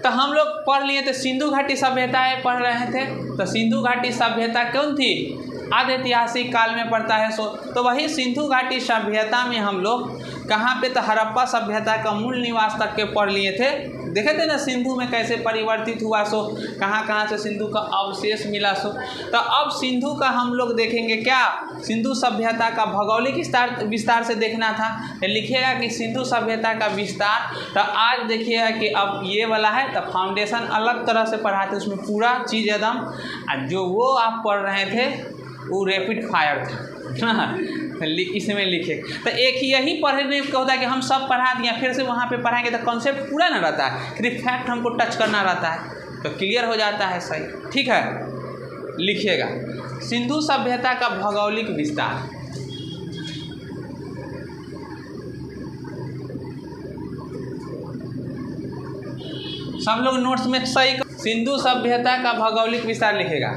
तो हम लोग पढ़ लिए थे सिंधु घाटी सभ्यताएं पढ़ रहे थे। तो सिंधु घाटी सभ्यता कौन थी? आदि ऐतिहासिक काल में पड़ता है सो। तो वही सिंधु घाटी सभ्यता में हम लोग कहाँ पे? तो हड़प्पा सभ्यता का मूल निवास तक के पढ़ लिए थे। देखे थे ना सिंधु में कैसे परिवर्तित हुआ सो, कहाँ कहाँ से सिंधु का अवशेष मिला सो। तो अब सिंधु का हम लोग देखेंगे क्या? सिंधु सभ्यता का भौगोलिक विस्तार से देखना था। लिखिएगा कि सिंधु सभ्यता का विस्तार। तो आज देखिएगा कि अब ये वाला है तो फाउंडेशन अलग तरह से पढ़ाते, उसमें पूरा चीज़ एकदम जो वो आप पढ़ रहे थे वो रैपिड फायर था इसमें लिखे। तो एक यही पढ़ने का होता है कि हम सब पढ़ा दिए, फिर से वहाँ पे पढ़ाएंगे तो कॉन्सेप्ट पूरा ना रहता है, सिर्फ फैक्ट हमको टच करना रहता है तो क्लियर हो जाता है। सही, ठीक है। लिखिएगा सिंधु सभ्यता का भौगोलिक विस्तार। सब लोग नोट्स में सही सिंधु सभ्यता का भौगोलिक विस्तार लिखेगा।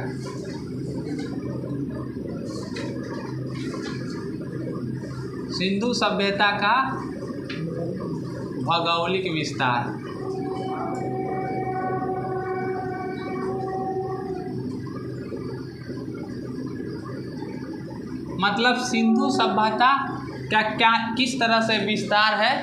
सिंधु सभ्यता का भौगोलिक विस्तार। मतलब सिंधु सभ्यता का क्या किस तरह से विस्तार है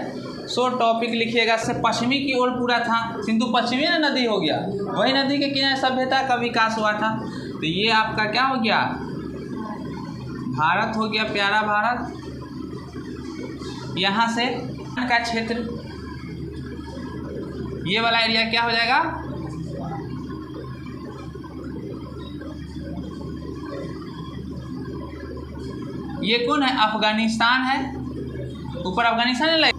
सो टॉपिक लिखिएगा। से पश्चिमी की ओर पूरा था, सिंधु पश्चिमी ना नदी हो गया, वही नदी के किनारे सभ्यता का विकास हुआ था। तो ये आपका क्या हो गया? भारत हो गया, प्यारा भारत। यहाँ से का क्षेत्र, ये वाला एरिया क्या हो जाएगा? ये कौन है? अफगानिस्तान है, ऊपर अफगानिस्तान है।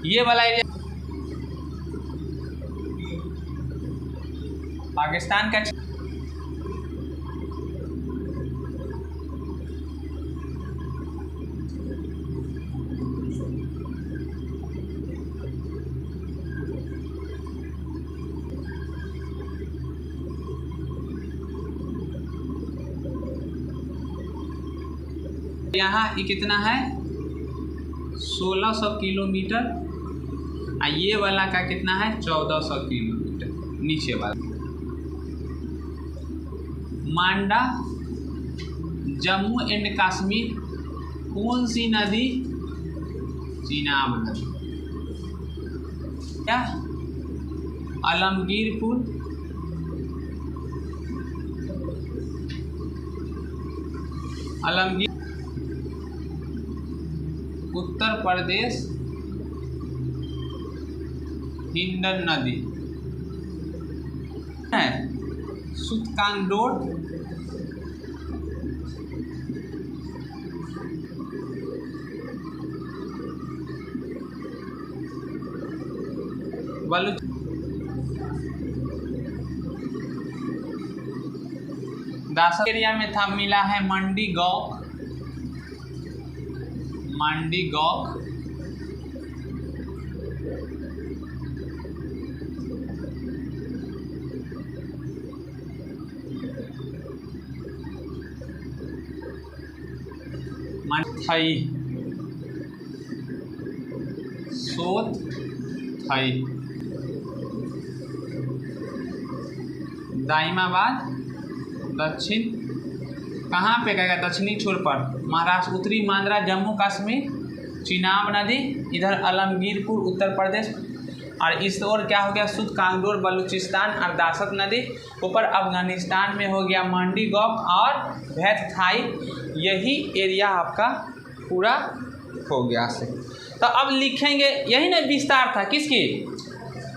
ये वाला एरिया पाकिस्तान का। यहाँ ये कितना है? 1600 किलोमीटर। ये वाला का कितना है? 1400 किलोमीटर नीचे वाला। मांडा जम्मू एंड कश्मीर कौन सी नदी? चिनाब नदी। क्या? आलमगीर पुल। आलमगीर उत्तर प्रदेश हिंडन नदी है। सुतकांगडोर बलूच दासा एरिया में था, मिला है मंडी गौक। मंडी गौक थई सोत थई दाइमाबाद दक्षिण कहाँ पे गएगा? दक्षिणी छोर पर महाराष्ट्र, उत्तरी मांद्रा जम्मू कश्मीर, चिनाब नदी इधर आलमगीरपुर उत्तर प्रदेश, और इस ओर क्या हो गया? सुतकांगडोर बलूचिस्तान और दासत नदी। ऊपर अफगानिस्तान में हो गया मंडी गौक और भैत थाई। यही एरिया आपका पूरा हो गया से। तो अब लिखेंगे, यही ना विस्तार था किसकी?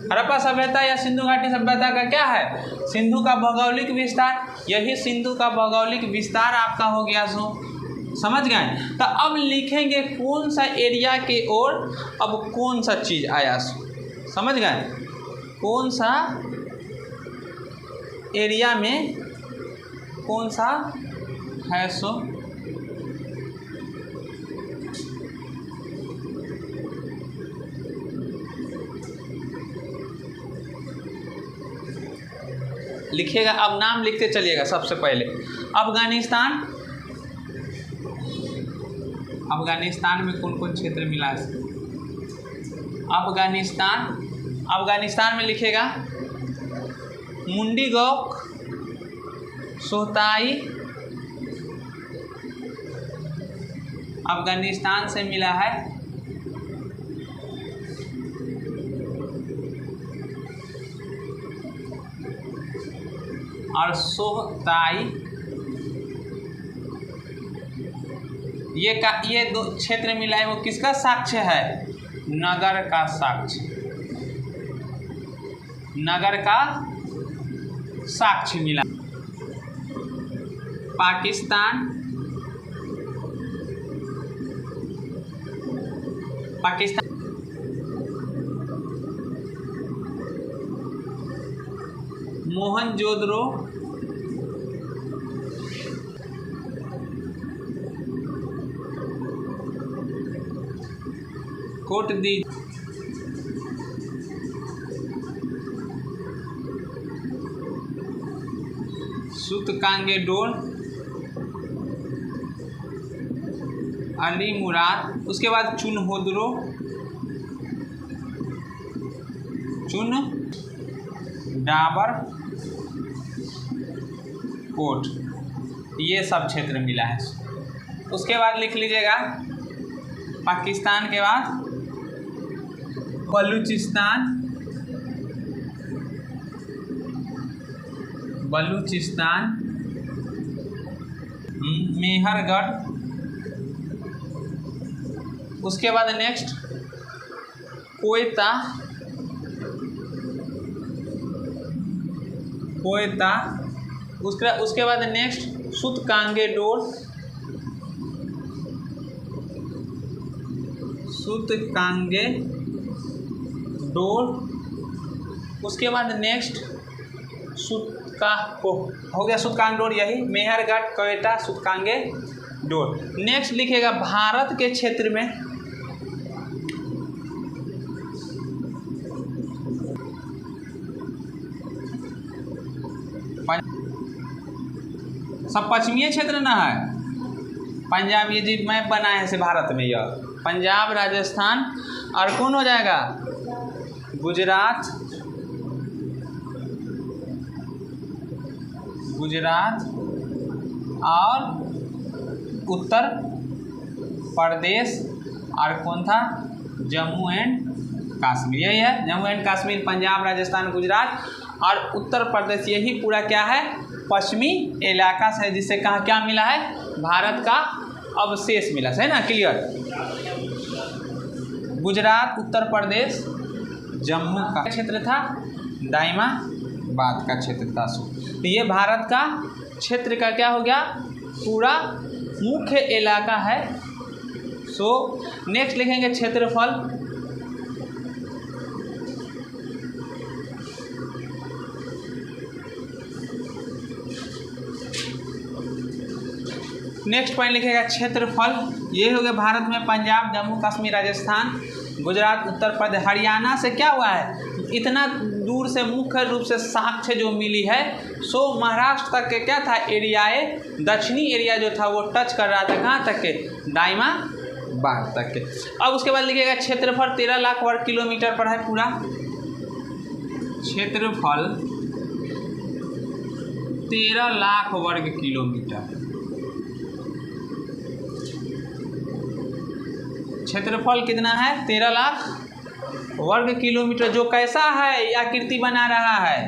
हड़प्पा सभ्यता या सिंधु घाटी सभ्यता का क्या है? सिंधु का भौगोलिक विस्तार। यही सिंधु का भौगोलिक विस्तार आपका हो गया सो, समझ गए? तो अब लिखेंगे कौन सा एरिया के ओर अब कौन सा चीज़ आया सो, समझ गए? कौन सा एरिया में कौन सा है सो। लिखिएगा, अब नाम लिखते चलिएगा। सबसे पहले अफगानिस्तान। अफगानिस्तान में कौन कौन क्षेत्र मिला है? अफगानिस्तान, अफगानिस्तान में लिखेगा मुंडीगौक, सोहताई, अफगानिस्तान से मिला है। और सोहताई ये दो क्षेत्र मिला है, वो किसका साक्ष्य है? नगर का साक्ष्य, नगर का साक्ष्य मिला। पाकिस्तान, पाकिस्तान मोहनजोदड़ो, कोट दी, सूतकांगेडोर, अली मुराद, उसके बाद चुनहोदरो, चुन डाबर कोट, ये सब क्षेत्र मिला है। उसके बाद लिख लीजिएगा पाकिस्तान के बाद बलूचिस्तान, बलूचिस्तान, मेहरगढ़, उसके बाद नेक्स्ट कोयता, कोयता, उसके बाद नेक्स्ट सूतकांगेडोर, सूतकांगेडोर, उसके बाद नेक्स्ट हो गया सूतकांगेडोर, यही मेहरगढ़, कोयटा, सूतकांगेडोर। नेक्स्ट लिखेगा भारत के क्षेत्र में सब पश्चिमी क्षेत्र ना है, पंजाब, ये जी मैप बना है से भारत में, यह पंजाब, राजस्थान और कौन हो जाएगा? गुजरात, गुजरात और उत्तर प्रदेश और कौन था? जम्मू एंड कश्मीर, यही है जम्मू एंड कश्मीर, पंजाब, राजस्थान, गुजरात और उत्तर प्रदेश, यही पूरा क्या है? पश्चिमी इलाका से, जिससे कहाँ क्या मिला है? भारत का अवशेष मिला है ना, क्लियर। गुजरात, उत्तर प्रदेश, जम्मू का क्षेत्र था, दाइमाबाद का क्षेत्र था। तो ये भारत का क्षेत्र का क्या हो गया? पूरा मुख्य इलाका है। सो नेक्स्ट लिखेंगे क्षेत्रफल, नेक्स्ट पॉइंट लिखेगा क्षेत्रफल। ये हो गया भारत में पंजाब, जम्मू कश्मीर, राजस्थान, गुजरात, उत्तर प्रदेश, हरियाणा से क्या हुआ है? इतना दूर से मुख्य रूप से साक्ष्य जो मिली है, सो महाराष्ट्र तक के क्या था? एरियाए, दक्षिणी एरिया जो था वो टच कर रहा था, कहाँ तक के? दाइमाबाद तक के। अब उसके बाद लिखिएगा क्षेत्रफल 13 लाख वर्ग किलोमीटर पर है पूरा। क्षेत्रफल 13 लाख वर्ग किलोमीटर, क्षेत्रफल कितना है? 13 लाख वर्ग किलोमीटर। जो कैसा है आकृति बना रहा है?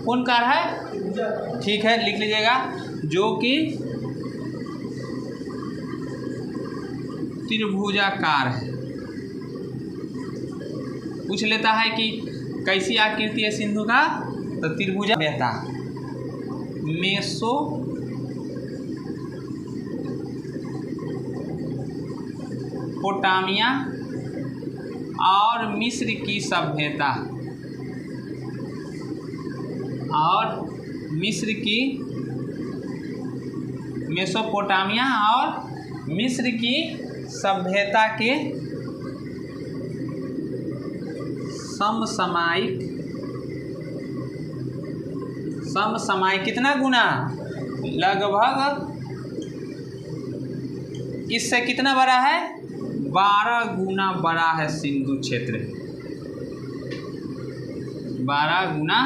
कौन कार है? ठीक है, लिख लीजिएगा, जो कि त्रिभुजाकार है। पूछ लेता है कि कैसी आकृति है सिंधु का, तो त्रिभुजा बेहता मेसो पोटामिया और मिस्र की सभ्यता, और मिस्र की, मेसोपोटामिया और मिस्र की सभ्यता के समसामयिक, समसामयिक कितना गुना? लगभग इससे कितना बड़ा है? 12 गुना बड़ा है सिंधु क्षेत्र, 12 गुना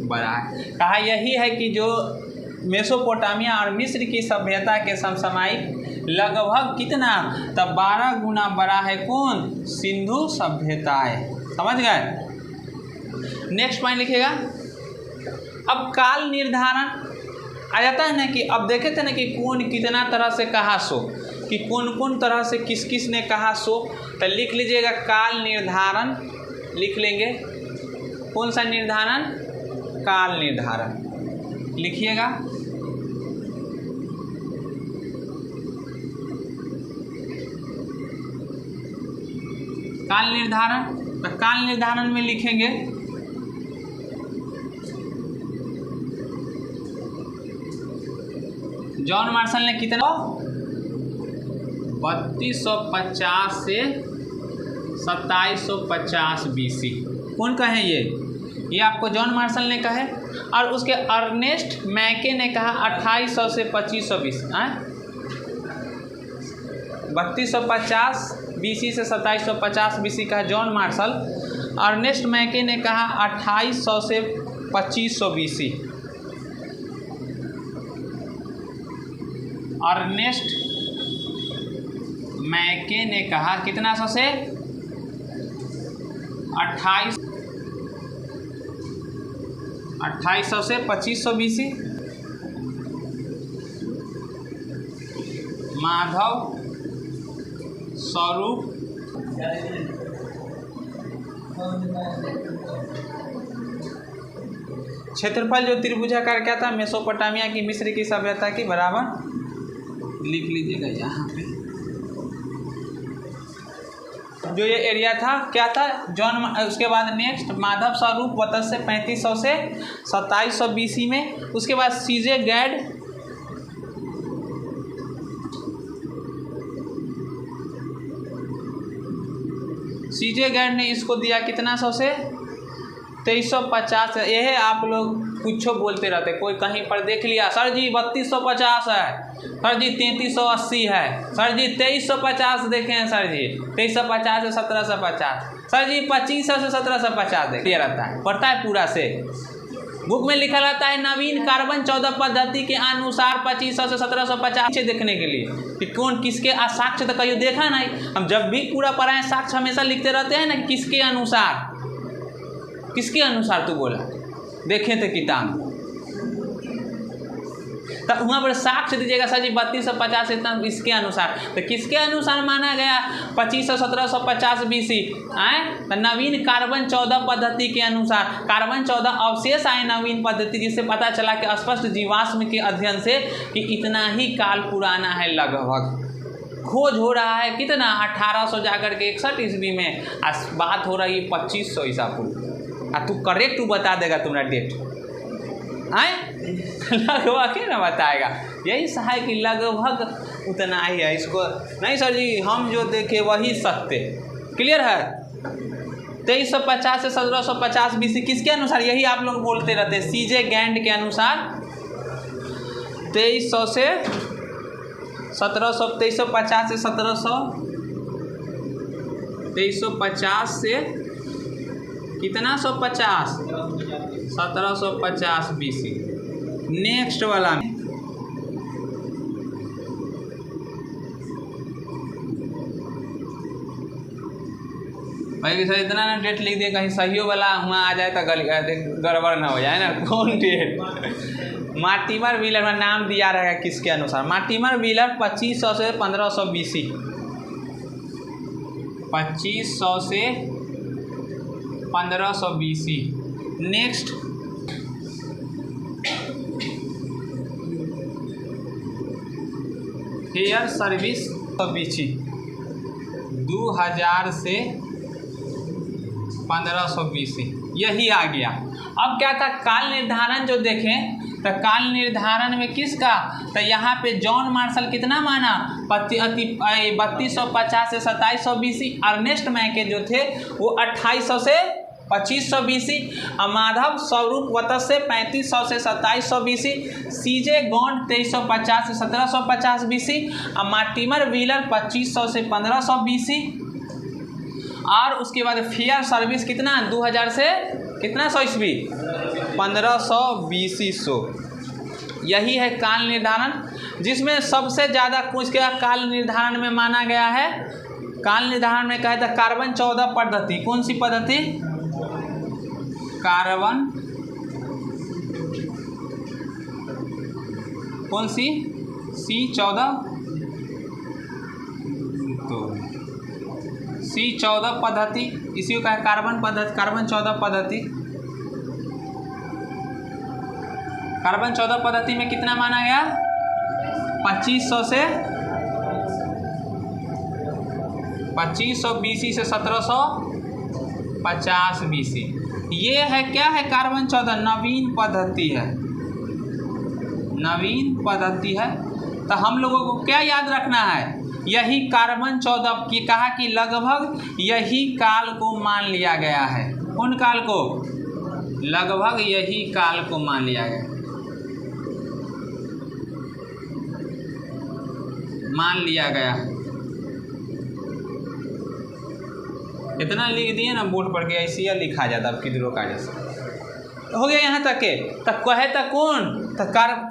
बड़ा है। कहा यही है कि जो मेसोपोटामिया और मिस्र की सभ्यता के समसामयिक लगभग कितना, तब 12 गुना बड़ा है कौन, सिंधु सभ्यता है। समझ गए। नेक्स्ट पॉइंट लिखिएगा। अब काल निर्धारण आ जाता है ना कि अब देखे थे ना कि कौन कितना तरह से कहा सो, कि कौन कौन तरह से किस किस ने कहा सो, तो लिख लीजिएगा काल निर्धारण, लिख लेंगे कौन सा निर्धारण, काल निर्धारण लिखिएगा। काल निर्धारण, तो काल निर्धारण में लिखेंगे जॉन मार्शल ने कितना 3250 से 2750 BC। कौन कहे ये आपको जॉन मार्शल ने कहे, और उसके अर्नेस्ट मैके ने कहा 2800 से 2500 BC। 3250 BC से 2750 BC का जॉन मार्शल, अर्नेस्ट मैके ने कहा 2800 से 2500 BC। अर्नेस्ट मैके ने कहा कितना सौ से 2800 से 2500 BC। माधव स्वरूप क्षेत्रफल जो त्रिभुजाकार क्या था, मेसोपोटामिया की मिस्र की सभ्यता की बराबर, लिख लीजिएगा यहाँ पे। जो ये एरिया था क्या था जॉन, उसके बाद नेक्स्ट माधव स्वरूप 32 से 3500 से 2700 BC में। उसके बाद सीजे गैड ने इसको दिया कितना सौ से 2350। यह आप लोग कुछ बोलते रहते, कोई कहीं पर देख लिया सर जी 3250 है, सर जी 3380 है, सर जी 2350 देखे हैं, सर जी 2350 से 1750, सर जी 2500 से 1750 देखे रहता है, पढ़ता है पूरा से। बुक में लिखा रहता है नवीन कार्बन 14 पद्धति के अनुसार 2500 से 1750 देखने के लिए कि कौन किसके साक्ष्य, तो कहीं देखा नहीं, हम जब भी पूरा पढ़ाएं साक्ष्य हमेशा लिखते रहते हैं ना कि किसके अनुसार, किसके अनुसार तू बोला, देखे थे किताब, तो वहाँ पर साक्ष्य दीजिएगा सर जी 3250 इतना इसके अनुसार, तो किसके अनुसार माना गया 2500 1750 BC आए, तो नवीन कार्बन 14 पद्धति के अनुसार, कार्बन 14 अवशेष आए नवीन पद्धति, जिससे पता चला कि स्पष्ट जीवाश्म के अध्ययन से कि इतना ही काल पुराना है लगभग। खोज हो रहा है कितना 1800 जाकर के 61 ईस्वी में, बात हो रही है 2500 ईसा पूर्व। तू करेक्ट तू बता देगा तुम्हारा डेट आए, लगभग ही ना बताएगा, यही सहाय कि लगभग उतना ही है, इसको नहीं सर जी हम जो देखे वही सत्य। क्लियर है। 2350 से 1750 BC किसके अनुसार, यही आप लोग बोलते रहते, सीजे गैंड के अनुसार 2300 से 1700, 2350 से 1700, 2350 से कितना 150 1750 BC। नेक्स्ट वाला में भाई सर इतना ना डेट लिख दिए, कहीं सही वाला वहाँ आ जाए तो गड़बड़ ना हो जाए ना। कौन डेट, मार्टिमर व्हीलर में नाम दिया रहेगा किसके अनुसार, मार्टिमर व्हीलर 2500 से 1500 BC, 2500 से 1500 BC। नेक्स्ट हेयर सर्विस बीची 2000 से 1500 BC, यही आ गया। अब क्या था काल निर्धारण जो देखें तो काल निर्धारण में किसका, तो यहाँ पे जॉन मार्शल कितना माना 3250 से 2700 BC, अर्नेस्ट मैके जो थे वो 2800 से 2500 BC, माधव स्वरूप वत्स्य 3500 से 2700 BC, सीजे गॉन्ड 2350 से 1750 BC, मार्टिमर व्हीलर 2500 से 1500 BC, और उसके बाद फेयर सर्विस कितना 2000 से कितना 100 ईस्वी 1500 BC 100। यही है काल निर्धारण, जिसमें सबसे ज़्यादा कुछ क्या काल निर्धारण में माना गया है। काल निर्धारण में कहा था कार्बन 14 पद्धति। कौन सी पद्धति? कार्बन कौन सी? C14 तो C14 पद्धति, इसी को कहा कार्बन पद्धति, कार्बन 14 पद्धति। कार्बन 14 पद्धति में कितना माना गया? 2500 से 2500 BC से 1750 BC। ये है क्या है? कार्बन 14 नवीन पद्धति है, नवीन पद्धति है। तो हम लोगों को क्या याद रखना है? यही कार्बन 14 की कहा कि लगभग यही काल को मान लिया गया है। उन काल को लगभग यही काल को मान लिया गया, मान लिया गया। इतना लिख दिए ना बोर्ड पर के, ऐसे ही लिखा जाता अब किधरों का जैसे हो गया यहाँ तक के। तक कहे तक कौन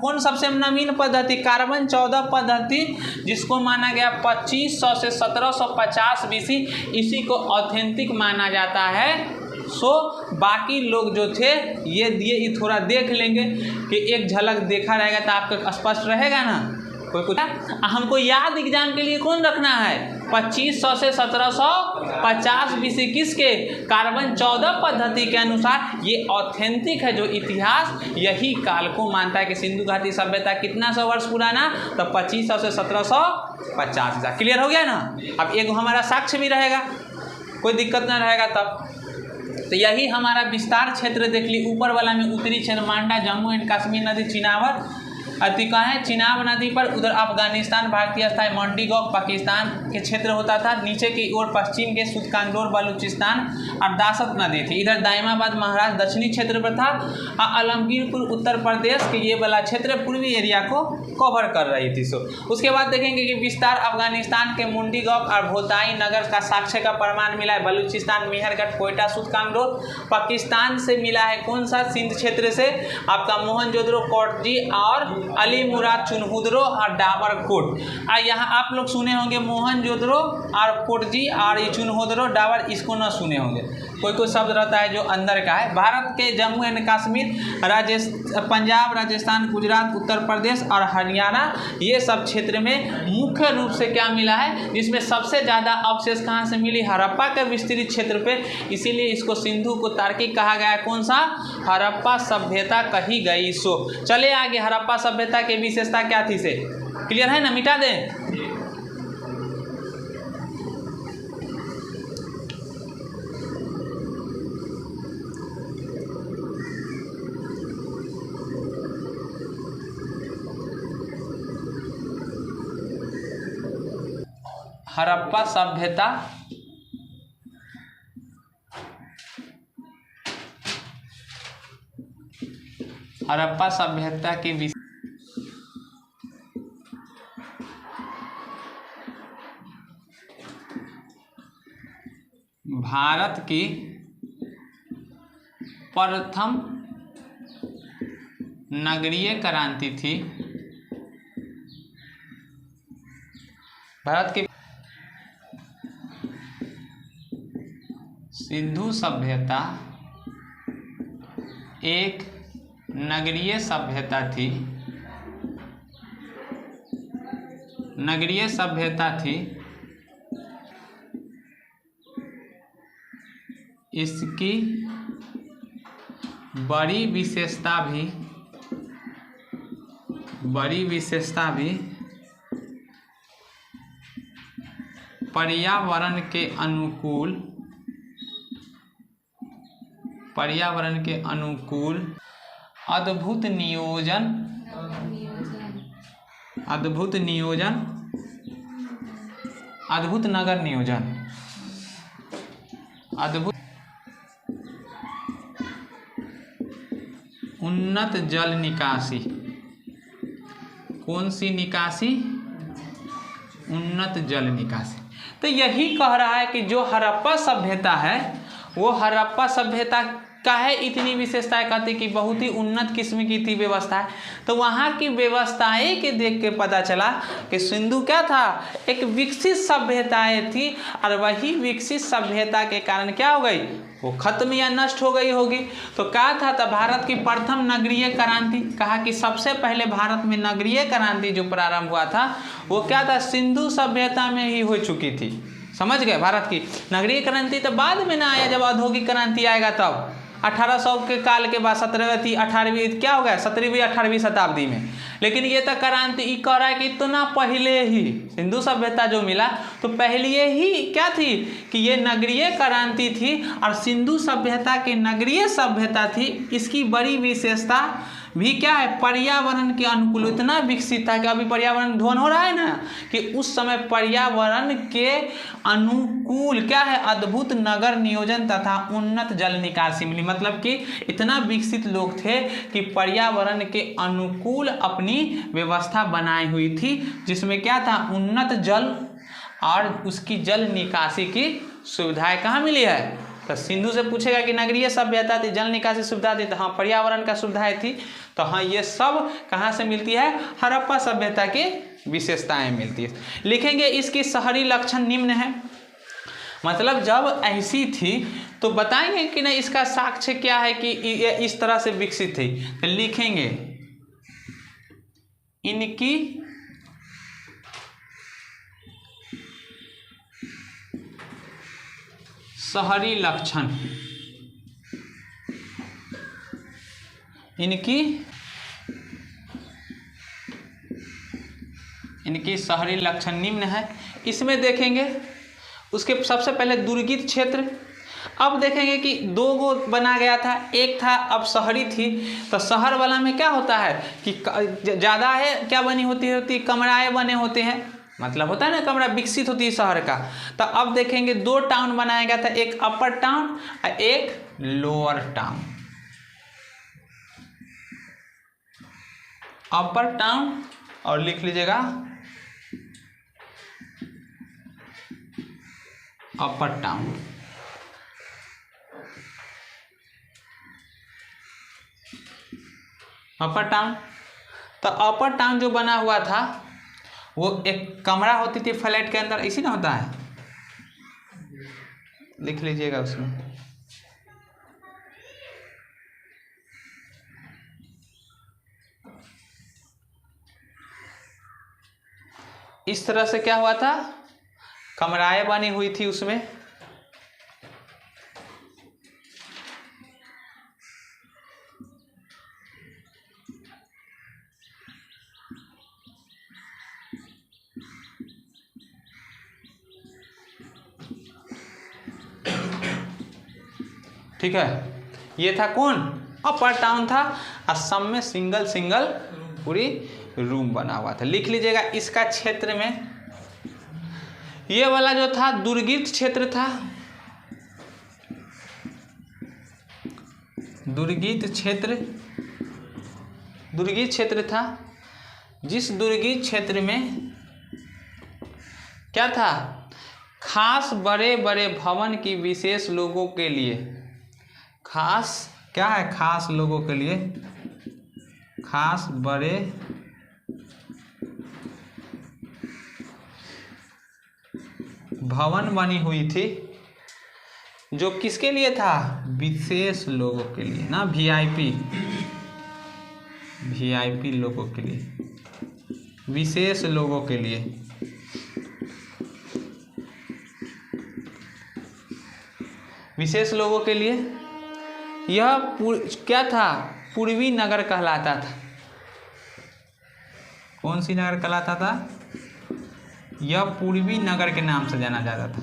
कौन सबसे नवीन पद्धति? कार्बन 14 पद्धति, जिसको माना गया 2500 से 1750 BC। इसी को ऑथेंटिक माना जाता है। सो बाकी लोग जो थे ये दिए थोड़ा देख लेंगे कि एक झलक देखा रहेगा तो आपको स्पष्ट रहेगा ना। कोई कुछ हमको याद एग्जाम के लिए कौन रखना है? 2500 से 1750 BC किसके? कार्बन 14 पद्धति के अनुसार ये ऑथेंटिक है। जो इतिहास यही काल को मानता है कि सिंधु घाटी सभ्यता कितना 100 वर्ष पुराना? तो 2500 से 1750। क्लियर हो गया ना। अब एक हमारा साक्ष्य भी रहेगा, कोई दिक्कत ना रहेगा तब। तो यही हमारा विस्तार क्षेत्र देख ली। ऊपर वाला में उत्तरी क्षेत्र मांडा, जम्मू एंड कश्मीर नदी, चिनावर अतिका है, चिनाब नदी पर उधर अफगानिस्तान, भारतीय स्थायी मंडीगौक पाकिस्तान के क्षेत्र होता था। नीचे की ओर पश्चिम के सुदकांदोर बलूचिस्तान और दासत नदी थी। इधर दाइमाबाद महाराष्ट्र दक्षिणी क्षेत्र पर था। आलमगीरपुर उत्तर प्रदेश के ये वाला क्षेत्र पूर्वी एरिया को कवर कर रही थी। सो उसके बाद देखेंगे कि विस्तार अफगानिस्तान के मुंडीगौक और भोताई नगर का साक्ष्य का प्रमाण मिला है। बलूचिस्तान, मेहरगढ़, कोयटा, सुदकांदोर। पाकिस्तान से मिला है कौन सा? सिंध क्षेत्र से आपका मोहनजोदड़ो, कोटजी और अलीमुराद, चुनहुदरो और डाबरकोट। यहाँ आप लोग सुने होंगे मोहनजोदड़ो और कोटजी और ये चुनहुदरो, डाबर, इसको ना सुने होंगे। कोई कोई शब्द रहता है जो अंदर का है। भारत के जम्मू एंड कश्मीर, पंजाब, राजस्थान, गुजरात, उत्तर प्रदेश और हरियाणा, ये सब क्षेत्र में मुख्य रूप से क्या मिला है? जिसमें सबसे ज़्यादा अवशेष कहाँ से मिली? हड़प्पा के विस्तृत क्षेत्र पे। इसीलिए इसको सिंधु को तार्किक कहा गया है। कौन सा? हड़प्पा सभ्यता कही गई। सो चले आगे। हड़प्पा सभ्यता की विशेषता क्या थी से क्लियर है ना? मिटा दें। हड़प्पा सभ्यता की भारत की प्रथम नगरीय क्रांति थी। भारत की सिंधु सभ्यता एक नगरीय सभ्यता थी। नगरीय सभ्यता थी। इसकी बड़ी विशेषता भी पर्यावरण के अनुकूल अद्भुत नियोजन अद्भुत नगर नियोजन उन्नत जल निकासी। कौन सी निकासी? उन्नत जल निकासी। तो यही कह रहा है कि जो हड़प्पा सभ्यता है वो हड़प्पा सभ्यता का है इतनी विशेषताएं कहते कि बहुत ही उन्नत किस्म की थी व्यवस्था है। तो वहाँ की व्यवस्थाएं के देख के पता चला कि सिंधु क्या था, एक विकसित सभ्यताएं थी और वही विकसित सभ्यता के कारण क्या हो गई, वो खत्म या नष्ट हो गई होगी। तो क्या था, तो भारत की प्रथम नगरीय क्रांति, कहा कि सबसे पहले भारत में नगरीय क्रांति जो प्रारंभ हुआ था वो क्या था, सिंधु सभ्यता में ही हो चुकी थी। समझ गए, भारत की नगरीय क्रांति तो बाद में ना आया, जब औद्योगिक क्रांति आएगा तब 1800 के काल के बाद 17वीं क्या हो गया, 17वीं 18वीं शताब्दी में। लेकिन ये तो क्रांति कह रहा है कि इतना पहले ही सिंधु सभ्यता जो मिला तो पहले ही क्या थी कि ये नगरीय क्रांति थी और सिंधु सभ्यता के नगरीय सभ्यता थी। इसकी बड़ी विशेषता भी क्या है, पर्यावरण के अनुकूल इतना विकसित था कि अभी पर्यावरण ध्वंस हो रहा है ना, कि उस समय पर्यावरण के अनुकूल क्या है, अद्भुत नगर नियोजन तथा उन्नत जल निकासी मिली। मतलब कि इतना विकसित लोग थे कि पर्यावरण के अनुकूल अपनी व्यवस्था बनाई हुई थी, जिसमें क्या था, उन्नत जल और उसकी जल निकासी की सुविधाएं कहाँ मिली है। तो सिंधु से पूछेगा कि नगरीय सभ्यता थी, जल निकासी सुविधा थी, तो हाँ पर्यावरण का सुविधाएं थी, तो हाँ ये सब कहाँ से मिलती है, हड़प्पा सभ्यता की विशेषताएं मिलती है। लिखेंगे इसकी शहरी लक्षण निम्न है, मतलब जब ऐसी थी तो बताएंगे कि नहीं इसका साक्ष्य क्या है कि ये इस तरह से विकसित थी। तो लिखेंगे इनकी शहरी लक्षण, इनकी शहरी लक्षण निम्न है। इसमें देखेंगे उसके सबसे पहले दुर्गीत क्षेत्र। अब देखेंगे कि दो गो बना गया था, एक था अब शहरी थी, तो शहर वाला में क्या होता है कि ज़्यादा है क्या बनी होती कमराएं बने होते हैं, मतलब होता है ना कमरा विकसित होती है शहर का। तो अब देखेंगे दो टाउन बनाया गया था, एक अपर टाउन और एक लोअर टाउन। अपर टाउन और लिख लीजिएगा अपर टाउन। अपर टाउन, तो अपर टाउन जो बना हुआ था वो एक कमरा होती थी फ्लैट के अंदर, इसी ना होता है, लिख लीजिएगा उसमें। इस तरह से क्या हुआ था, कमराएं बनी हुई थी उसमें। ठीक है, ये था कौन, अपर टाउन था, और सब में सिंगल पूरी रूम बना हुआ था। लिख लीजिएगा इसका क्षेत्र में, ये वाला जो था दुर्गीत क्षेत्र था, दुर्गीत क्षेत्र था, जिस दुर्गीत क्षेत्र में क्या था, खास बड़े बड़े भवन की विशेष लोगों के लिए, खास क्या है, खास लोगों के लिए खास बड़े भवन बनी हुई थी, जो किसके लिए था, विशेष लोगों के लिए ना, वीआईपी लोगों के लिए, विशेष लोगों के लिए। विशेष लोगों के लिए यह क्या था, पूर्वी नगर कहलाता था। कौन सी नगर कहलाता था, यह पूर्वी नगर के नाम से जाना जाता था,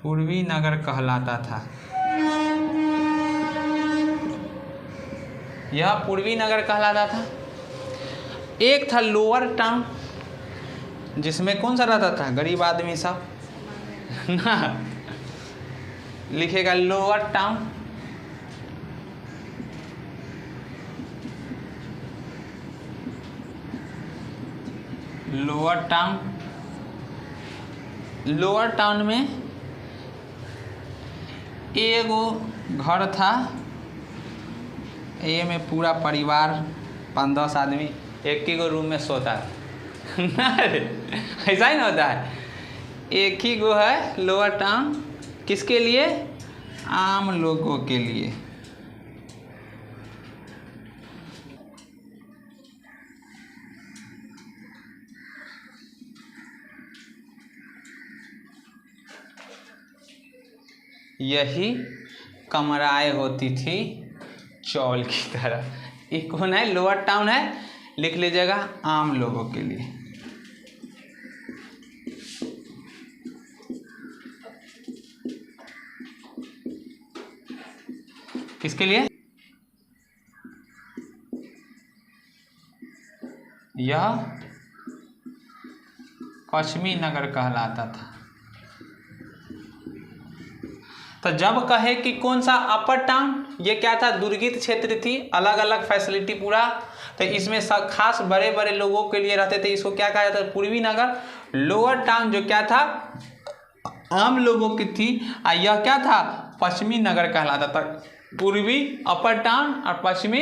पूर्वी नगर कहलाता था। यह पूर्वी नगर कहलाता था। एक था लोअर टाउन, जिसमें कौन सा रहता था, गरीब आदमी सब ना, लिखेगा लोअर टाउन। लोअर टाउन में एगो घर था, ए में पूरा परिवार 5-10 आदमी एक ही गो रूम में सोता है ना, ऐसा ही ना होता है। एक ही गो है लोअर टाउन, किसके लिए? आम लोगों के लिए। यही कमराएं होती थी चौल की तरह। ये कौन है? लोअर टाउन है, लिख लीजिएगा, आम लोगों के लिए। किसके लिए? यह पश्चिमी नगर कहलाता था। तो जब कहे कि कौन सा अपर टाउन, ये क्या था? दुर्गीत क्षेत्र थी, अलग अलग फैसिलिटी पूरा, तो इसमें सब खास बड़े बड़े लोगों के लिए रहते थे, इसको क्या कहा जाता है? पूर्वी नगर। लोअर टाउन जो क्या था? आम लोगों की थी, और यह क्या था? पश्चिमी नगर कहलाता था। पूर्वी अपर टाउन और पश्चिमी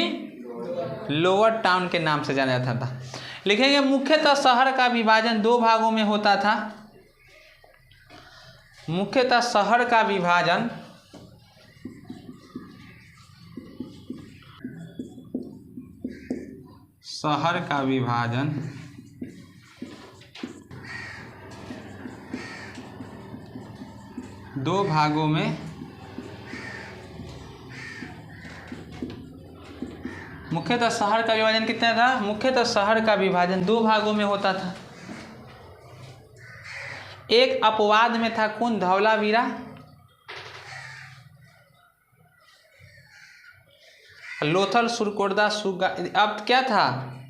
लोअर टाउन के नाम से जाना जाता था। लिखेंगे मुख्यतः शहर का विभाजन 2 भागों में होता था। मुख्यतः शहर का विभाजन दो भागों में, मुख्यतः शहर का विभाजन कितना था? मुख्यतः शहर का विभाजन 2 भागों में होता था। एक अपवाद में था, कौन? धौलावीरा। लोथल, सुरकोटदा, सुगा। अब क्या था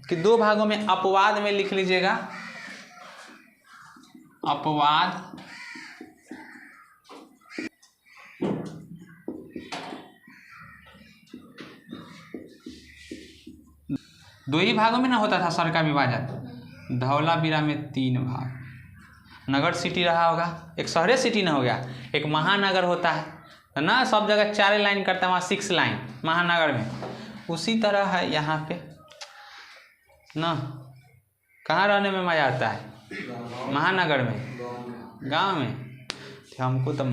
कि 2 भागों में, अपवाद में लिख लीजिएगा, अपवाद। दो ही भागों में ना होता था शहर का विभाजन। धौलावीरा में 3 भाग। नगर सिटी रहा होगा, एक शहरे सिटी ना हो गया, एक महानगर होता है ना, सब जगह 4 लाइन करता है, वहाँ 6 लाइन महानगर में। उसी तरह है यहाँ पे ना। कहाँ रहने में मज़ा आता है? महानगर में, गांव में। हमको तो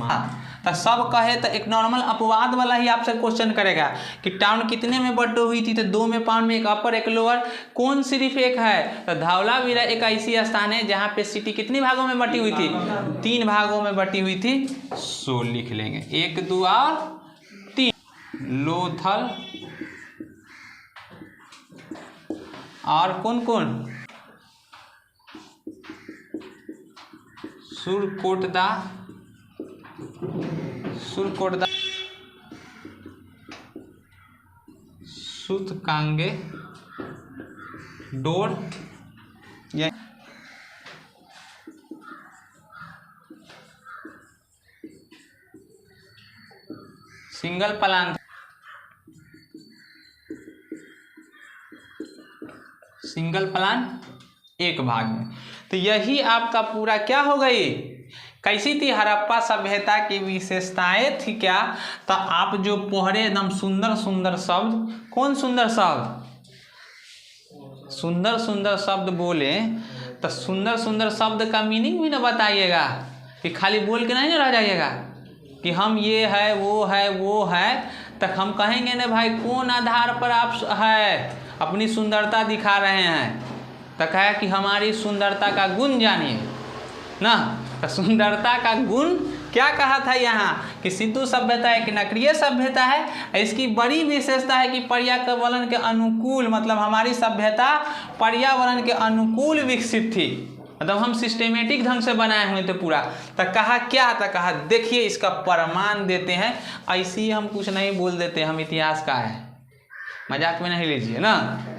तो सब कहे तो एक नॉर्मल अपवाद वाला ही आपसे क्वेश्चन करेगा कि टाउन कितने में बटी हुई थी, तो 2 में टाउन में, एक अपर एक लोअर, कौन सिर्फ एक है? तो धौलावीरा एक ऐसी स्थान है जहाँ पे सिटी कितनी भागों में बटी हुई थी? 3 भागों में बटी हुई थी। सो लिख लेंगे 1, 2 और 3। लोथल और कौन कौन? सुरकोटदा, सूतकांगे, डोर, सिंगल प्लान, एक भाग में। तो यही आपका पूरा क्या हो गई? कैसी थी हड़प्पा सभ्यता की विशेषताएं थी क्या? तो आप जो पढ़े एकदम सुंदर सुंदर शब्द, कौन सुंदर शब्द? सुंदर सुंदर शब्द बोले तो सुंदर सुंदर शब्द का मीनिंग भी ना बताइएगा, कि खाली बोल के नहीं ना रह जाइएगा कि हम ये है वो है। तक हम कहेंगे ना भाई कौन आधार पर आप है अपनी सुंदरता दिखा रहे हैं, तो कहा कि हमारी सुंदरता का गुण जानिए ना। तो सुंदरता का गुण क्या कहा था यहाँ कि सिंधु सभ्यता एक नगरीय सभ्यता है। इसकी बड़ी विशेषता है कि पर्यावरण के अनुकूल, मतलब हमारी सभ्यता पर्यावरण के अनुकूल विकसित थी, मतलब हम सिस्टेमेटिक ढंग से बनाए हुए थे पूरा। तो कहा क्या? तो कहा देखिए इसका प्रमाण देते हैं। ऐसे ही हम कुछ नहीं बोल देते, हम इतिहास का है, मजाक में नहीं लीजिए ना।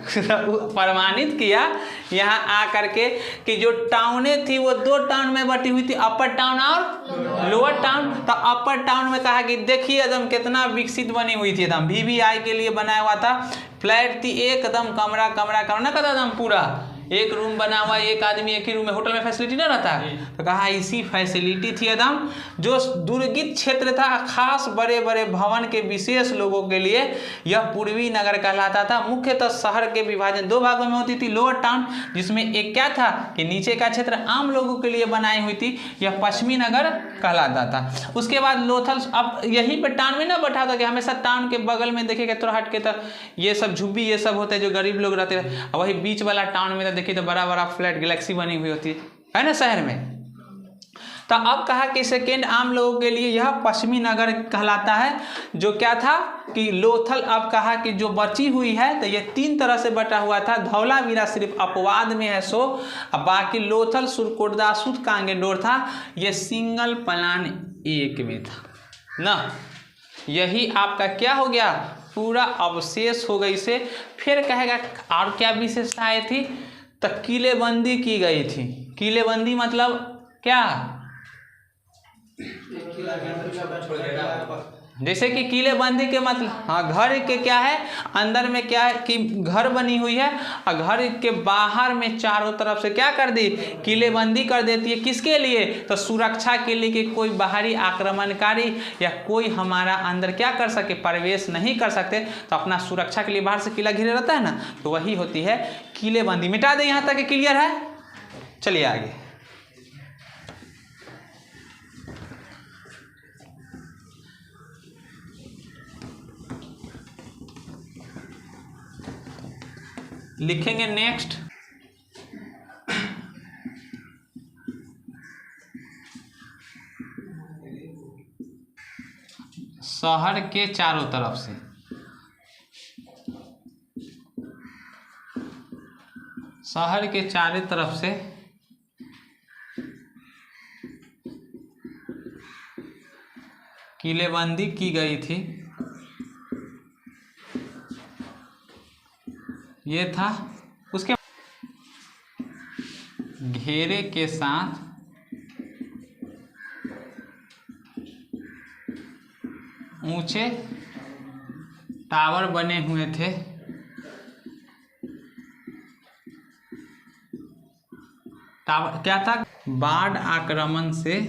प्रमाणित किया यहाँ आ करके कि जो टाउनें थी वो 2 टाउन में बटी हुई थी, अपर टाउन और लोअर टाउन। तो अपर टाउन में कहा कि देखिए एकदम कितना विकसित बनी हुई थी, एकदम VVI के लिए बनाया हुआ था, फ्लैट थी एकदम, कमरा ना कहता एकदम पूरा एक रूम बना हुआ, एक आदमी एक ही रूम में, होटल में फैसिलिटी ना रहता है, तो कहा इसी फैसिलिटी थी एकदम। जो दुर्गित क्षेत्र था, खास बड़े बड़े भवन के विशेष लोगों के लिए यह पूर्वी नगर कहलाता था। मुख्यतः शहर के विभाजन 2 भागों में होती थी, लोअर टाउन जिसमें एक क्या था कि नीचे का क्षेत्र आम लोगों के लिए बनाई हुई थी, यह पश्चिमी नगर कहलाता था। उसके बाद लोथल, अब यहीं पर टाउन में ना बैठा था कि हमेशा टाउन के बगल में देखेगा थोड़ा हट के तो ये सब झुग्गी ये सब होते हैं जो गरीब लोग रहते हैं, वही बीच वाला टाउन में तो देखिए तो बड़ा बड़ा फ्लैट गैलेक्सी बनी हुई होती है ना शहर में। तो अब कहा कि सेकेंड आम लोगों के लिए यह पश्चिमी नगर कहलाता है। जो क्या था कि लोथल, अब कहा कि जो बची हुई है तो ये 3 तरह से बटा हुआ था। धौलावीरा सिर्फ अपवाद में है सो, अब बाकी लोथल, सुरकोटदा, सुध कांगेडोर था, ये सिंगल प्लान एक में था ना। यही आपका क्या हो गया, पूरा अवशेष हो गई से। फिर कहेगा और क्या विशेषताएं थी, तो किलेबंदी की गई थी। किलेबंदी मतलब क्या, जैसे कि किलेबंदी के मतलब, हाँ, घर के क्या है, अंदर में क्या है कि घर बनी हुई है और घर के बाहर में चारों तरफ से क्या कर दी, किलेबंदी कर देती है। किसके लिए, तो सुरक्षा के लिए कि कोई बाहरी आक्रमणकारी या कोई हमारा अंदर क्या कर सके, प्रवेश नहीं कर सकते, तो अपना सुरक्षा के लिए बाहर से किला घिरे रहता है ना, तो वही होती है किलेबंदी। मिटा दे यहाँ तक, क्लियर है। चलिए आगे। लिखेंगे नेक्स्ट, शहर के चारों तरफ से, शहर के चारों तरफ से किलेबंदी की गई थी। ये था। उसके घेरे के साथ ऊंचे टावर बने हुए थे। टावर क्या था, बाढ़ आक्रमण से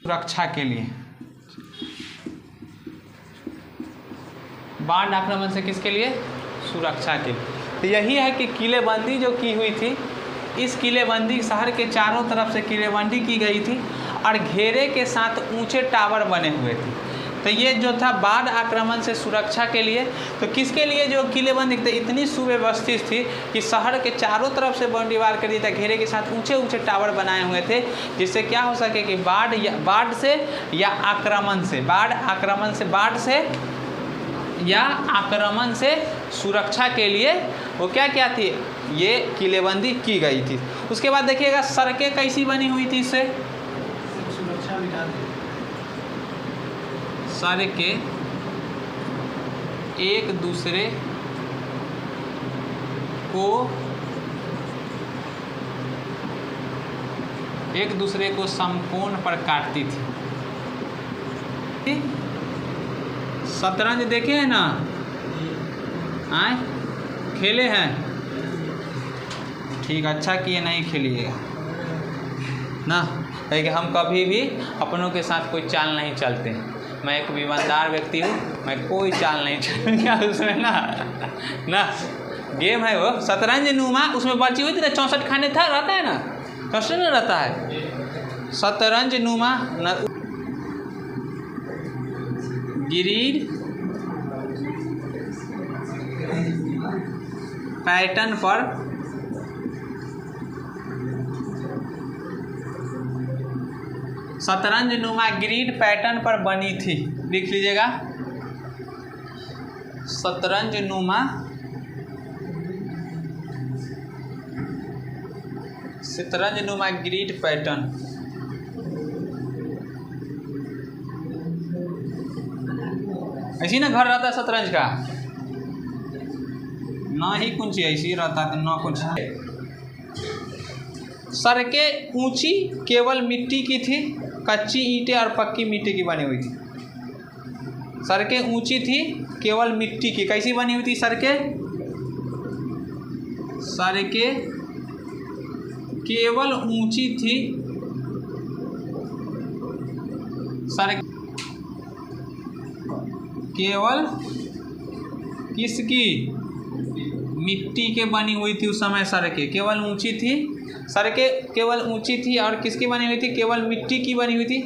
सुरक्षा के लिए। बाढ़ आक्रमण से किसके लिए, सुरक्षा के लिए। तो यही है कि किलेबंदी जो की हुई थी, इस किलेबंदी शहर के चारों तरफ से किलेबंदी की गई थी और घेरे के साथ ऊंचे टावर बने हुए थे। तो ये जो था बाढ़ आक्रमण से सुरक्षा के लिए। तो किसके लिए जो किलेबंदी थी, इतनी सुव्यवस्थित थी कि शहर के चारों तरफ से दीवार कर दिया था, घेरे के साथ ऊंचे ऊंचे टावर बनाए हुए थे, जिससे क्या हो सके कि बाढ़ से या आक्रमण से सुरक्षा के लिए वो क्या थी, ये किलेबंदी की गई थी। उसके बाद देखिएगा सड़कें कैसी बनी हुई थी, इससे सड़कें एक दूसरे को समकोण पर काटती थी। शतरंज देखे हैं ना, आए खेले हैं, ठीक, अच्छा किए नहीं खेलिएगा ना, क्योंकि हम कभी भी अपनों के साथ कोई चाल नहीं चलते। मैं एक ईमानदार व्यक्ति हूँ, मैं कोई चाल नहीं चलूँगा उसमें ना गेम है वो शतरंज नुमा, उसमें बची हुई थी ना 64 खाने था, रहता है ना, 64 में रहता है शतरंज नुमा ग्रिड पैटर्न पर शतरंज नुमा ग्रिड पैटर्न पर बनी थी। लिख लीजिएगा, शतरंज नुमा ग्रिड पैटर्न। ऐसी ना घर रहता है शतरंज का, ना ही कुछ ऐसी रहता है, ना कुछ। सड़कें ऊंची केवल मिट्टी की थी कच्ची ईंटें और पक्की मिट्टी की बनी हुई थी। सड़कें ऊंची थी केवल मिट्टी की। कैसी बनी हुई थी सड़कें? सड़कें केवल ऊंची थी, सड़क केवल किसकी? मिट्टी के बनी हुई थी। उस समय सड़कें केवल ऊंची थी, सड़कें केवल ऊंची थी और किसकी बनी हुई थी? केवल मिट्टी की बनी हुई थी।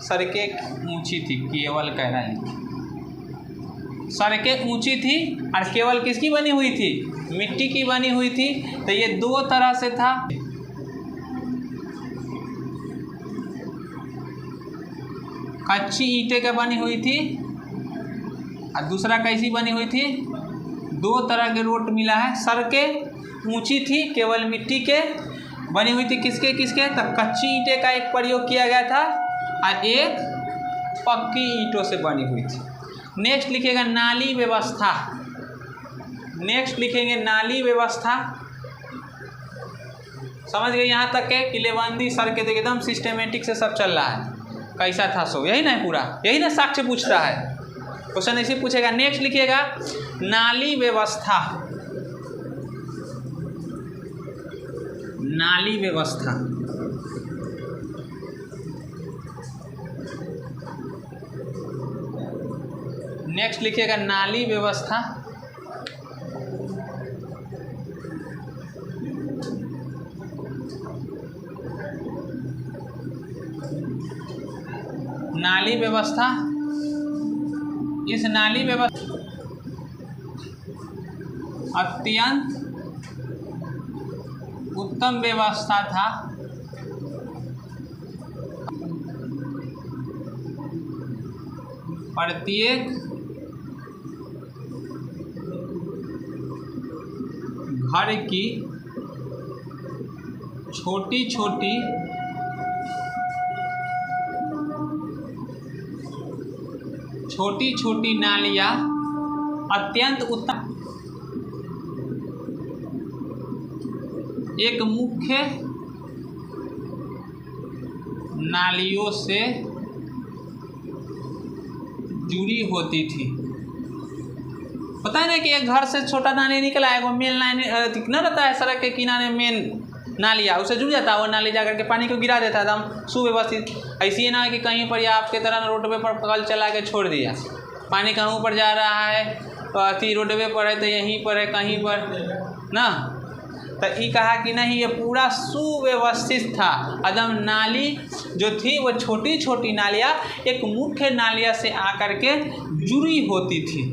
सड़कें ऊंची थी, केवल कह रहा है, सड़कें ऊंची थी और केवल किसकी बनी हुई थी? मिट्टी की बनी हुई थी। तो ये दो तरह से था। कच्ची ईंटें का बनी हुई थी और दूसरा कैसी बनी हुई थी? दो तरह के रोड मिला है। सड़कें ऊंची थी केवल मिट्टी के बनी हुई थी। किसके किसके? तब कच्ची ईंटें का एक प्रयोग किया गया था और एक पक्की ईंटों से बनी हुई थी। नेक्स्ट लिखेगा नाली व्यवस्था। नेक्स्ट लिखेंगे नाली व्यवस्था। समझ गए यहाँ तक है? किलेबंदी सड़कें तो एकदम सिस्टमेटिक से सब चल रहा है। कैसा था सो? यही ना है पूरा, यही ना साक्ष्य पूछता है, क्वेश्चन इसी पूछेगा। नेक्स्ट लिखिएगा नाली व्यवस्था। नाली व्यवस्था नेक्स्ट लिखिएगा नाली व्यवस्था। नाली व्यवस्था, इस नाली व्यवस्था अत्यंत उत्तम व्यवस्था था। प्रत्येक घर की छोटी छोटी छोटी छोटी नालियाँ अत्यंत उत्तम एक मुख्य नालियों से जुड़ी होती थी। पता है ना कि एक घर से छोटा नाली निकला है, वो मेन लाइन न रहता है सड़क के किनारे मेन नालिया, उसे जुड़ जाता है। वो नाली जाकर के पानी को गिरा देता है एकदम सुव्यवस्थित। ऐसी है ना कि कहीं पर या आपके तरह रोडवे पर कल चला के छोड़ दिया, पानी कहीं ऊपर जा रहा है तो अति रोडवे पर है तो यहीं पर है कहीं पर ना, तो ये कहा कि नहीं ये पूरा सुव्यवस्थित था एकदम। नाली जो थी वो छोटी छोटी नालियाँ एक मुख्य नालिया से आकर के जुड़ी होती थी।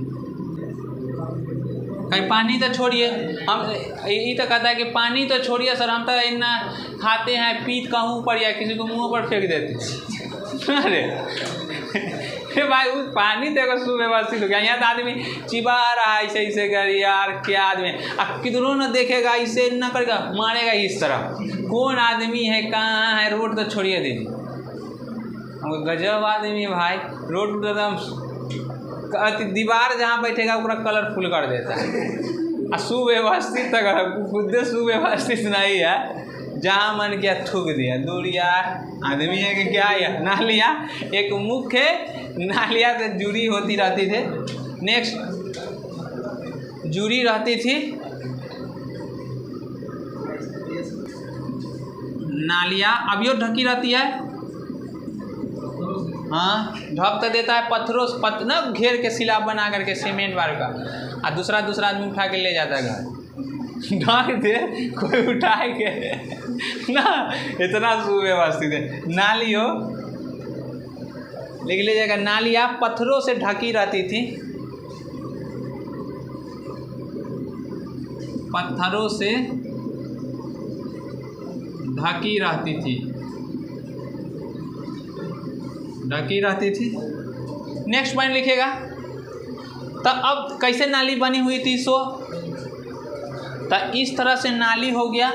कहीं पानी तो छोड़िए, हम ये तो कहता है कि पानी तो छोड़िए सर, हम तो इतना खाते हैं पीत कहूँ पर या किसी को मुँह पर फेंक देते। अरे भाई उस पानी देखो सुव्यवस्थित हो गया। यहाँ तो आदमी चिबा रहा है ऐसे ऐसे कर, यार क्या आदमी अब किधरों न देखेगा ऐसे न करेगा, मारेगा इस तरह। कौन आदमी है, कहाँ है? रोड तो छोड़िए दीदी, हमको गजब आदमी है भाई। रोड तो एकदम दीवार जहाँ बैठेगा पूरा कलरफुल कर देता है। सुव्यवस्थित अगर खुद सुव्यवस्थित नहीं है, जहाँ मन किया थूक दिया। दूर यार आदमी है कि क्या है? नालियाँ एक मुख्य नालियाँ से जुड़ी होती रहती थी। नेक्स्ट जुड़ी रहती थी नालियाँ, अभी ढकी रहती है। हाँ ढक तो देता है पत्थरों से, ना घेर के सिला बना करके सीमेंट बार का, और दूसरा आदमी उठा के ले जाता है घर। ढक दे कोई उठाए के ना, इतना सुव्यवस्थित है। नाली हो लिख लीजिएगा, नालियाँ पत्थरों से ढकी रहती थी, पत्थरों से ढकी रहती थी, ढकी रहती थी। नेक्स्ट पॉइंट लिखेगा। तो अब कैसे नाली बनी हुई थी सो, तो इस तरह से नाली हो गया।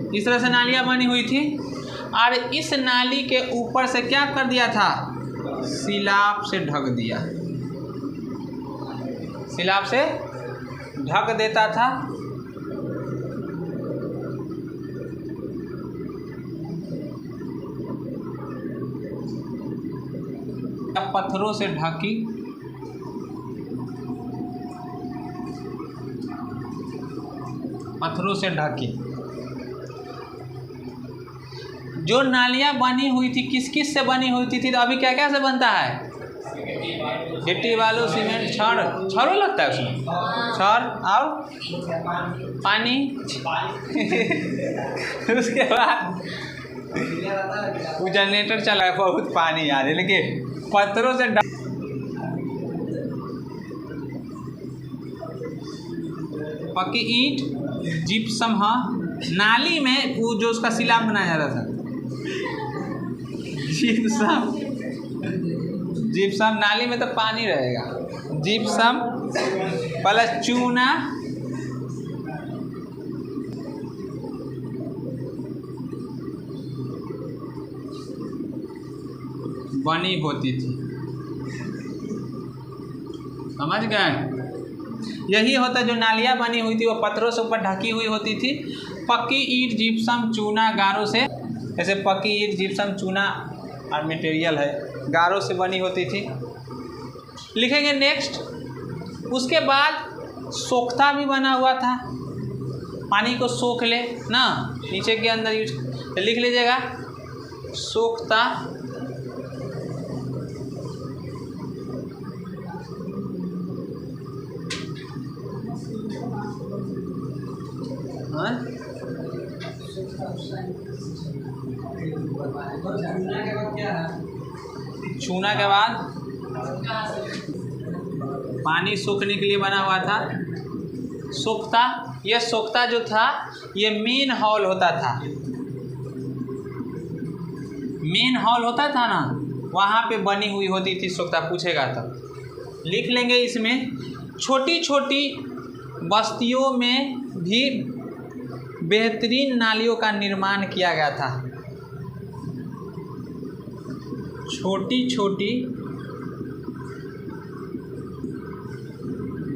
इस तरह से नालियाँ बनी हुई थी। और इस नाली के ऊपर से क्या कर दिया था, सिलाब से ढक दिया, सिलाब से ढक देता था। पत्थरों से ढकी, पत्थरों से ढकी। जो नालियाँ बनी हुई थी किस किस से बनी हुई थी, तो अभी क्या क्या से बनता है, गिट्टी बालू सीमेंट छड़, छड़ों लगता है उसमें, छड़ और पानी उसके बाद वो जनरेटर चला है, बहुत पानी आ रही है, लेकिन पत्थरों से पक्की ईंट, जिप्सम। हाँ, नाली में वो जो उसका सिलाब बनाया जाता था, जिप्सम, जिप्सम। नाली में तो पानी रहेगा, जिप्सम प्लस चूना, बनी होती थी। समझ गए? यही होता जो नालियाँ बनी हुई थी वो पत्थरों से ऊपर ढकी हुई होती थी। पक्की ईंट, जिप्सम, चूना, गारों से, जैसे पक्की ईंट, जिप्सम, चूना और मटेरियल है, गारों से बनी होती थी। लिखेंगे नेक्स्ट। उसके बाद सोख्ता भी बना हुआ था, पानी को सोख ले ना, नीचे के अंदर यूज, तो लिख लीजिएगा सोख्ता। छूना के बाद पानी सूखने के लिए बना हुआ था सोख्ता। यह सोख्ता जो था ये मेन हॉल होता था, मेन हॉल होता था ना, वहाँ पे बनी हुई होती थी सोख्ता। पूछेगा तो लिख लेंगे इसमें। छोटी छोटी बस्तियों में भी बेहतरीन नालियों का निर्माण किया गया था। छोटी छोटी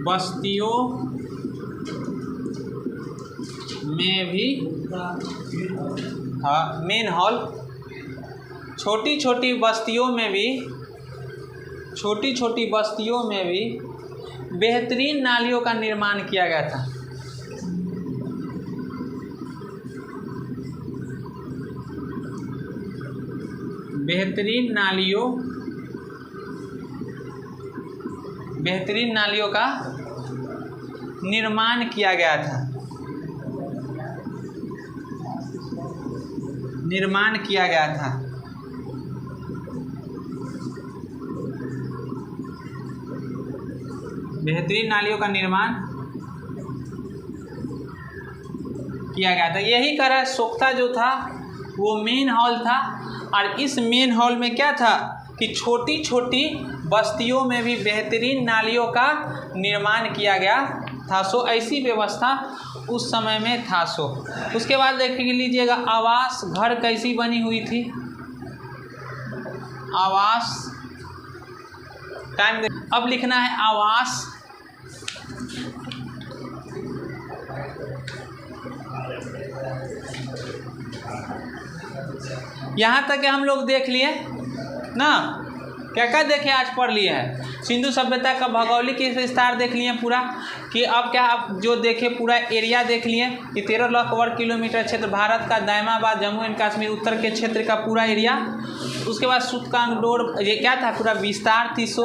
बस्तियों में भी, हाँ, मेन हॉल। छोटी छोटी बस्तियों में भी, छोटी छोटी बस्तियों में भी बेहतरीन नालियों का निर्माण किया गया था। बेहतरीन नालियों का निर्माण किया गया था, निर्माण किया गया था। बेहतरीन नालियों का निर्माण किया गया था। यही कारण सोख्ता जो था वो मेन हॉल था, और इस मेन हॉल में क्या था कि छोटी छोटी बस्तियों में भी बेहतरीन नालियों का निर्माण किया गया था। सो ऐसी व्यवस्था उस समय में था। सो उसके बाद देख लीजिएगा आवास घर कैसी बनी हुई थी। आवास टाइम, अब लिखना है आवास। यहाँ तक हम लोग देख लिए ना, क्या क्या देखे, आज पढ़ लिए हैं। सिंधु सभ्यता का भौगोलिक विस्तार देख लिए पूरा, कि अब क्या आप जो देखे पूरा एरिया देख लिए कि 13 लाख वर्ग किलोमीटर क्षेत्र भारत का, दायमाबाद, जम्मू एंड कश्मीर, उत्तर के क्षेत्र का पूरा एरिया। उसके बाद सुतकांगडोर, ये क्या था, पूरा विस्तार थी। सो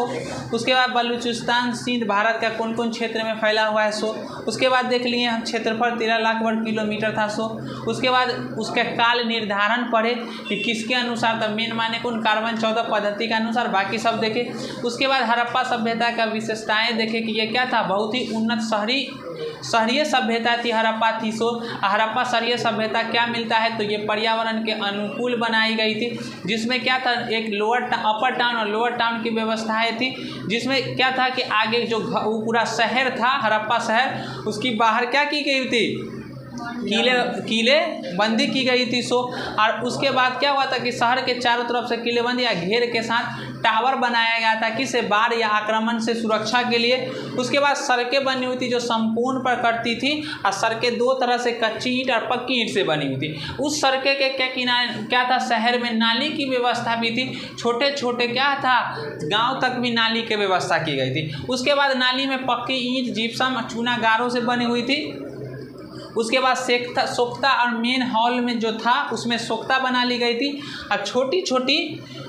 उसके बाद बलूचिस्तान, सिंध भारत का कौन कौन क्षेत्र में फैला हुआ है। सो उसके बाद देख लिए हम क्षेत्रफल 13 लाख वर्ग किलोमीटर था। सो उसके बाद उसके काल निर्धारण पढ़े कि किसके अनुसार था, मेन माने कौन, कार्बन 14 पद्धति के अनुसार, बाकी सब देखे। उसके बाद हड़प्पा सभ्यता का विशेषताएं देखे कि ये क्या था, बहुत ही उन्नत शहरीय सभ्यता थी हड़प्पा थी। सो हड़प्पा शहरीय सभ्यता क्या मिलता है, तो ये पर्यावरण के अनुकूल बनाई गई थी, जिसमें क्या था, एक अपर टाउन और लोअर टाउन की व्यवस्थाएं थी, जिसमें क्या था कि आगे जो वो पूरा शहर था हड़प्पा शहर, उसकी बाहर क्या की गई थी, किले बंदी की गई थी। सो और उसके बाद क्या हुआ था कि शहर के चारों तरफ से किलेबंदी या घेर के साथ टावर बनाया गया था, किससे, बाढ़ या आक्रमण से सुरक्षा के लिए। उसके बाद सड़कें बनी हुई थी जो संपूर्ण प्रकृति थी, और सड़कें दो तरह से, कच्ची ईंट और पक्की ईंट से बनी हुई थी। उस सड़कें के क्या था, शहर में नाली की व्यवस्था भी थी, छोटे छोटे क्या था, गांव तक भी नाली की व्यवस्था की गई थी। उसके बाद नाली में पक्की ईंट, जिप्सम, चूना गारों से बनी हुई थी। उसके बाद सोख्ता और मेन हॉल में जो था उसमें सोख्ता बना ली गई थी, और छोटी छोटी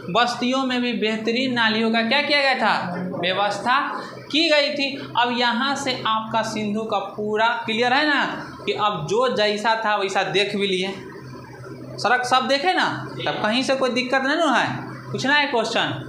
बस्तियों में भी बेहतरीन नालियों का क्या किया गया था, व्यवस्था की गई थी। अब यहाँ से आपका सिंधु का पूरा क्लियर है ना, कि अब जो जैसा था वैसा देख भी लिए, सड़क सब देखे ना, तब कहीं से कोई दिक्कत नहीं ना है। पूछना है क्वेश्चन?